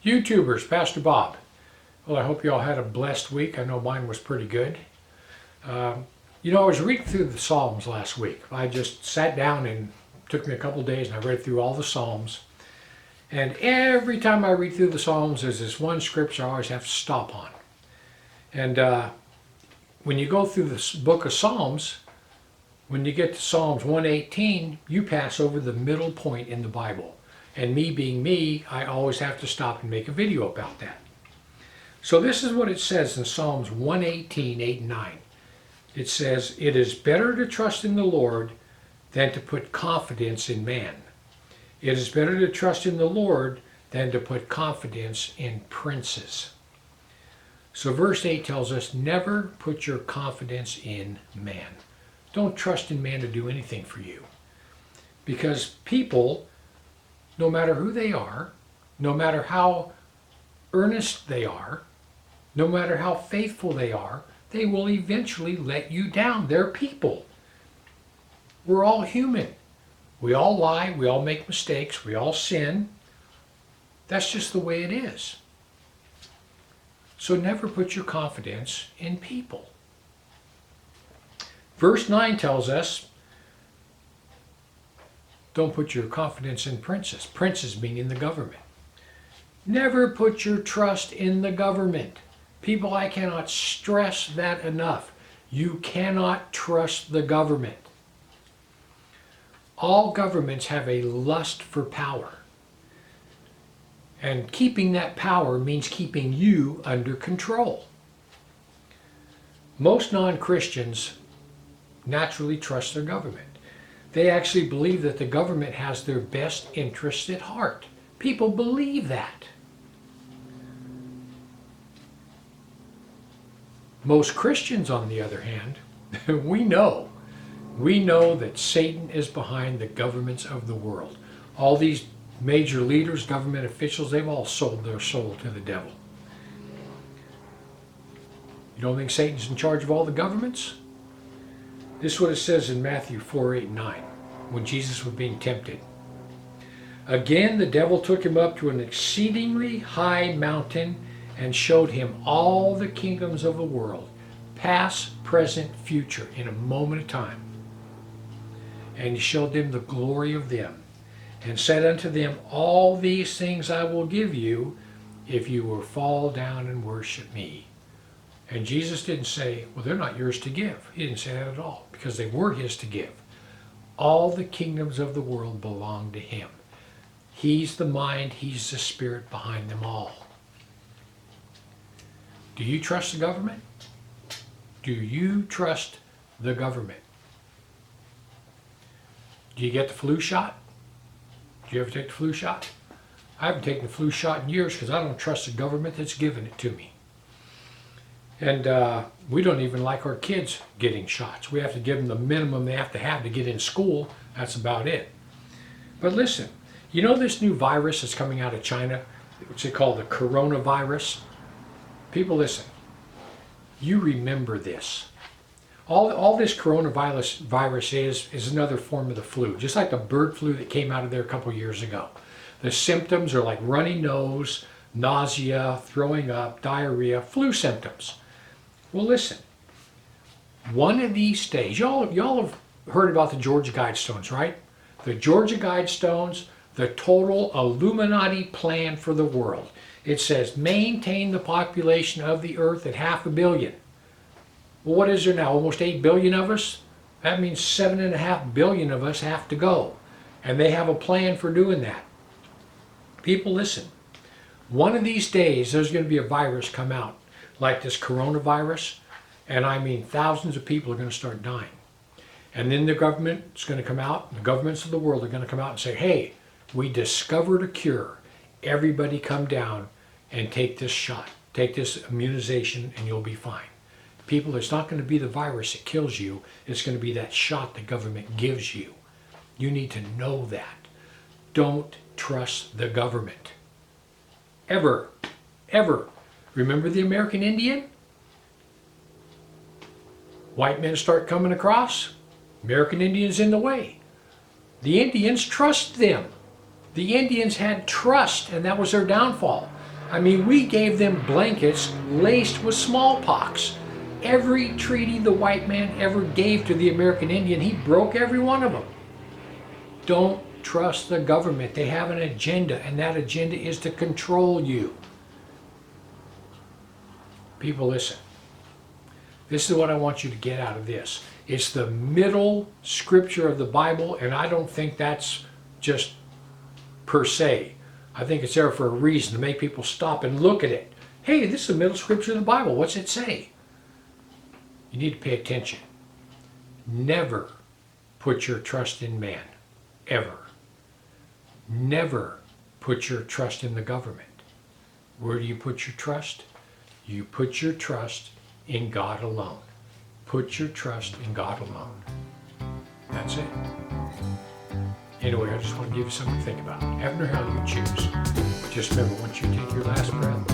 YouTubers, Pastor Bob. Well, I hope you all had a blessed week. I know mine was pretty good. I was reading through the Psalms last week. I just sat down and took me a couple days and I read through all the Psalms. And every time I read through the Psalms, there's this one scripture I always have to stop on. And when you go through this book of Psalms, when you get to Psalms 118, you pass over the middle point in the Bible. And me being me, I always have to stop and make a video about that. So this is what it says in Psalms 118, 8 and 9. It says, "It is better to trust in the Lord than to put confidence in man. It is better to trust in the Lord than to put confidence in princes." So verse 8 tells us, never put your confidence in man. Don't trust in man to do anything for you. Because people, no matter who they are, no matter how earnest they are, no matter how faithful they are, they will eventually let you down. They're people. We're all human. We all lie, we all make mistakes, we all sin. That's just the way it is. So never put your confidence in people. Verse 9 tells us, don't put your confidence in princes. Princes meaning the government. Never put your trust in the government. People, I cannot stress that enough. You cannot trust the government. All governments have a lust for power. And keeping that power means keeping you under control. Most non-Christians naturally trust their government. They actually believe that the government has their best interests at heart. People believe that. Most Christians, on the other hand, we know that Satan is behind the governments of the world. All these major leaders, government officials, they've all sold their soul to the devil. You don't think Satan's in charge of all the governments? This is what it says in Matthew 4, 8, 9, when Jesus was being tempted. "Again, the devil took him up to an exceedingly high mountain and showed him all the kingdoms of the world, past, present, future, in a moment of time. And he showed them the glory of them, and said unto them, All these things I will give you, if you will fall down and worship me." And Jesus didn't say, well, they're not yours to give. He didn't say that at all, because they were his to give. All the kingdoms of the world belong to him. He's the mind, he's the spirit behind them all. Do you trust the government? Do you trust the government? Do you get the flu shot? Do you ever take the flu shot? I haven't taken the flu shot in years because I don't trust the government that's giving it to me. And we don't even like our kids getting shots. We have to give them the minimum they have to get in school. That's about it. But listen, you know this new virus that's coming out of China? What's it called? The coronavirus? People, listen. You remember this. All this coronavirus is another form of the flu, just like the bird flu that came out of there a couple years ago. The symptoms are like runny nose, nausea, throwing up, diarrhea, flu symptoms. Well, listen. One of these days, y'all have heard about the Georgia Guidestones, right? The Georgia Guidestones, the total Illuminati plan for the world. It says maintain the population of the earth at 500 million. Well, what is there now? Almost 8 billion of us? That means 7.5 billion of us have to go. And they have a plan for doing that. People, listen. One of these days, there's going to be a virus come out, like this coronavirus, and I mean thousands of people are going to start dying. And then the government is going to come out, the governments of the world are going to come out and say, hey, we discovered a cure. Everybody come down and take this shot, take this immunization, and you'll be fine. People, it's not going to be the virus that kills you, it's going to be that shot the government gives you. You need to know that. Don't trust the government. Ever. Ever. Remember the American Indian? White men start coming across, American Indians in the way. The Indians trust them. The Indians had trust, and that was their downfall. I mean, we gave them blankets laced with smallpox. Every treaty the white man ever gave to the American Indian, he broke every one of them. Don't trust the government. They have an agenda, and that agenda is to control you. People, listen. This is what I want you to get out of this. It's the middle scripture of the Bible, and I don't think that's just per se. I think it's there for a reason, to make people stop and look at it. Hey, this is the middle scripture of the Bible. What's it say? You need to pay attention. Never put your trust in man. Ever. Never put your trust in the government. Where do you put your trust? You put your trust in God alone. Put your trust in God alone. That's it. Anyway, I just want to give you something to think about. Heaven or hell, you choose. Just remember, once you take your last breath,